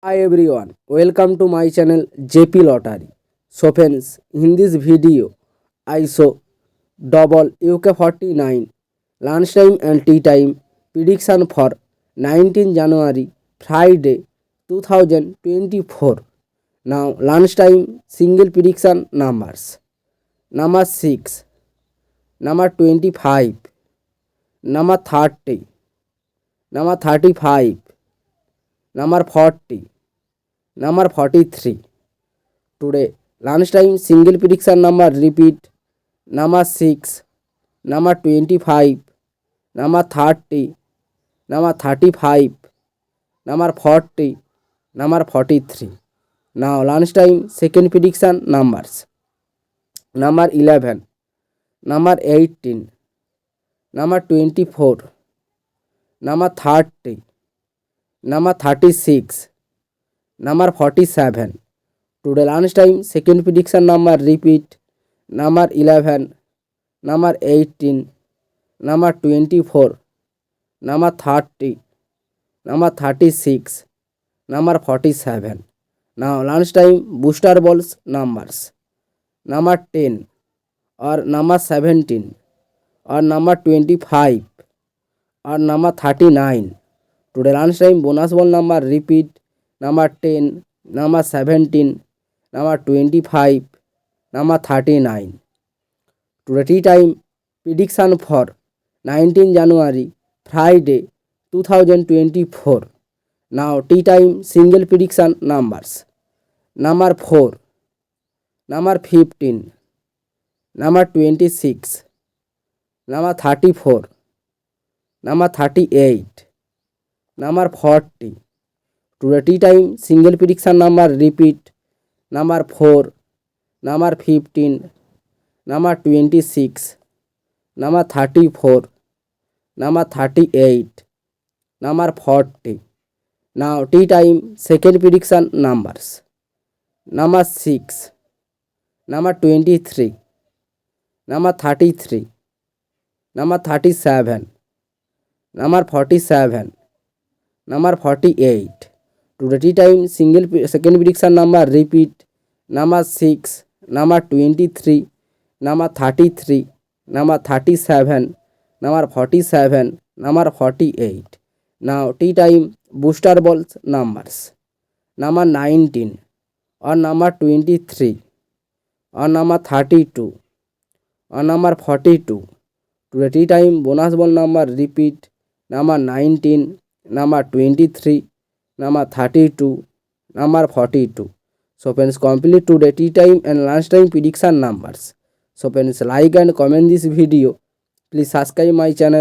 Hi everyone, welcome to my channel JP Lottery. So friends, in this video, I show double UK49 lunchtime and tea time prediction for 19 January Friday 2024. Now lunchtime single prediction numbers: number 6, number 25, number 30, number 35, number 40, number 43. Today lunchtime single prediction number repeat: number 6, number 25, number 30, number 35, number 40, number 43. Now lunchtime second prediction numbers: number 11, number 18, number 24, number 30, number 36, number 47. Today lunchtime second prediction number repeat: number 11, number 18, number 24, number 30, number 36, number 47. Now lunchtime booster balls numbers: number 10 or number 17 or number 25 or number 39. Today lunchtime bonus ball number repeat: number 10, number 17, number 25, number 39. Today tea time prediction for 19 January Friday 2024. Now tea time single prediction numbers: number 4, number 15, number 26, number 34, number 38, number 40. Today tea time single prediction number repeat: number 4, number 15, number 26, number 34, number 38, number 40. Now tea time second prediction numbers: number 6, number 23, number 33, number 37, number 47, number 48. Today tea time second prediction number repeat: number 6, number 23, number 33, number 37, number 47, number 48. Now tea time booster balls numbers: number 19 or number 23 or number 32 or number 42. Today tea time bonus ball number repeat: number 19, number 23, number 32, number 42. So friends, complete today tea time and lunchtime prediction numbers. So friends, like and comment this video. Please subscribe my channel.